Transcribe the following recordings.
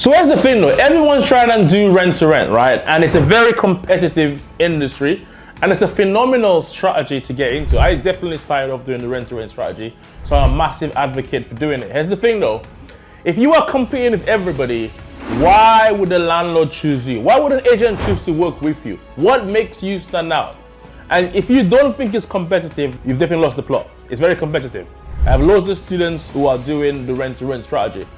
So here's the thing though, everyone's trying to do rent to rent, right? And it's a very competitive industry and it's a phenomenal strategy to get into. I definitely started off doing the rent to rent strategy, so I'm a massive advocate for doing it. Here's the thing though, if you are competing with everybody, why would a landlord choose you? Why would an agent choose to work with you? What makes you stand out? And if you don't think it's competitive, you've definitely lost the plot. It's very competitive. I have loads of students who are doing the rent to rent strategy.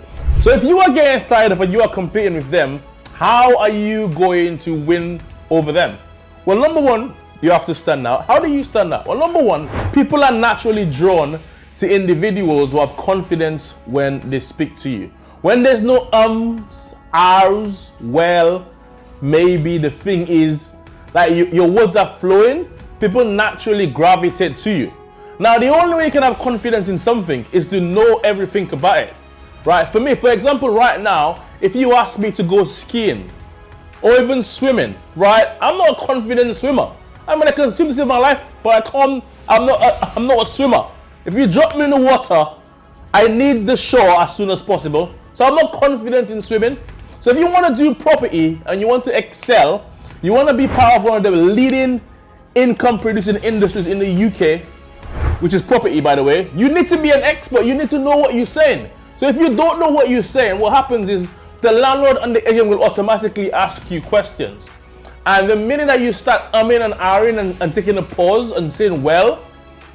So if you are getting started and you are competing with them, how are you going to win over them? Well, number one, you have to stand out. How do you stand out? Well, number one, people are naturally drawn to individuals who have confidence when they speak to you. When there's no ums, ahs, well, maybe, the thing is, like your words are flowing, people naturally gravitate to you. Now, the only way you can have confidence in something is to know everything about it. Right, for me, for example, right now, if you ask me to go skiing or even swimming, right, I'm not a confident swimmer. I mean, I can swim to save my life, but I'm not a swimmer. If you drop me in the water, I need the shore as soon as possible. So I'm not confident in swimming. So if you want to do property and you want to excel, you want to be part of one of the leading income producing industries in the UK, which is property, by the way, you need to be an expert. You need to know what you're saying. So if you don't know what you're saying, what happens is the landlord and the agent will automatically ask you questions. And the minute that you start umming and ahhing and taking a pause and saying, well,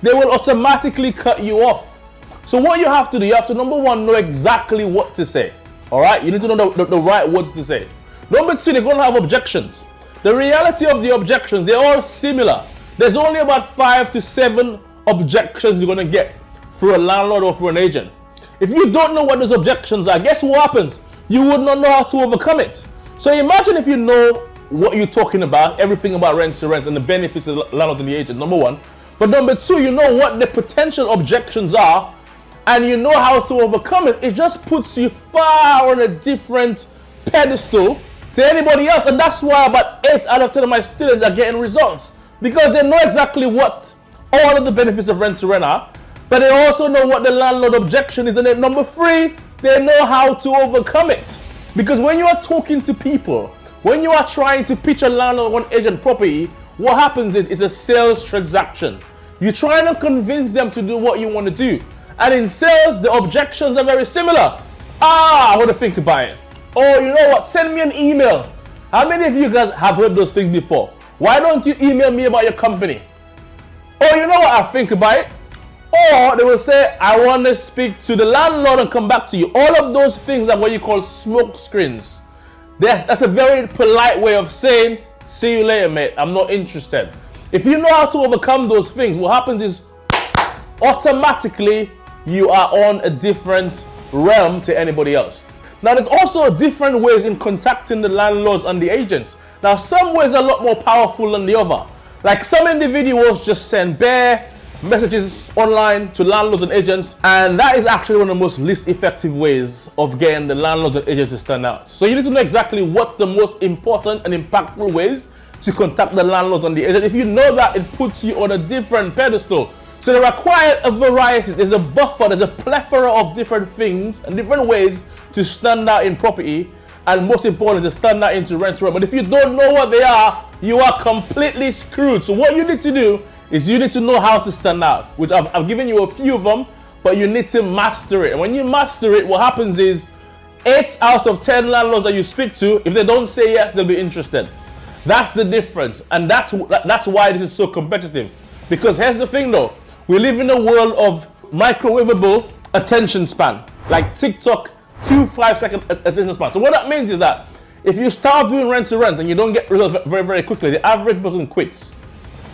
they will automatically cut you off. So what you have to do, you have to, number one, know exactly what to say. All right? You need to know the right words to say. Number two, they're going to have objections. The reality of the objections, they're all similar. There's only about 5 to 7 objections you're going to get through a landlord or through an agent. If you don't know what those objections are, guess what happens? You would not know how to overcome it. So imagine if you know what you're talking about, everything about rent to rent and the benefits of the landlord and the agent, number one. But number two, you know what the potential objections are and you know how to overcome it. It just puts you far on a different pedestal to anybody else. And that's why about 8 out of 10 of my students are getting results, because they know exactly what all of the benefits of rent to rent are. But they also know what the landlord objection is. And then number three, they know how to overcome it. Because when you are talking to people, when you are trying to pitch a landlord or an agent property, what happens is it's a sales transaction. You're trying to convince them to do what you want to do. And in sales, the objections are very similar. I want to think about it. Oh, you know what? Send me an email. How many of you guys have heard those things before? Why don't you email me about your company? Oh, you know what? I think about it. Or they will say, I want to speak to the landlord and come back to you. All of those things are what you call smoke screens. That's a very polite way of saying, see you later, mate. I'm not interested. If you know how to overcome those things, what happens is automatically you are on a different realm to anybody else. Now, there's also different ways in contacting the landlords and the agents. Now, some ways are a lot more powerful than the other. Like some individuals just send bare messages online to landlords and agents, and that is actually one of the most least effective ways of getting the landlords and agents to stand out. So you need to know exactly what the most important and impactful ways to contact the landlords and the agent. If you know that, it puts you on a different pedestal. So they require a variety. There's a buffer, there's a plethora of different things and different ways to stand out in property, and most importantly, to stand out into rent to rent. But if you don't know what they are, you are completely screwed. So what you need to do is you need to know how to stand out, which I've given you a few of them, but you need to master it. And when you master it, what happens is 8 out of 10 landlords that you speak to, if they don't say yes, they'll be interested. That's the difference. And that's why this is so competitive. Because here's the thing though, we live in a world of microwavable attention span, like TikTok, 2 5-second attention span. So what that means is that if you start doing rent to rent and you don't get results very, very quickly, the average person quits.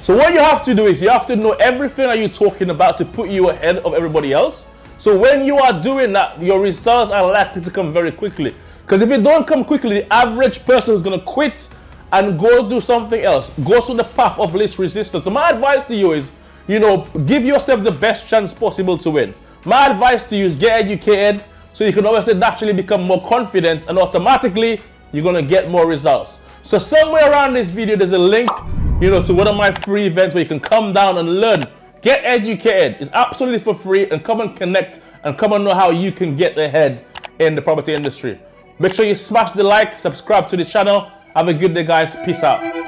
So what you have to do is you have to know everything that you're talking about to put you ahead of everybody else. So when you are doing that, your results are likely to come very quickly. Because if it don't come quickly, the average person is going to quit and go do something else. Go to the path of least resistance. So my advice to you is, give yourself the best chance possible to win. My advice to you is get educated so you can obviously naturally become more confident, and automatically you're going to get more results. So somewhere around this video, there's a link to one of my free events where you can come down and learn. Get educated. It's absolutely for free, and come and connect and come and know how you can get ahead in the property industry. Make sure you smash the like, subscribe to the channel. Have a good day, guys. Peace out.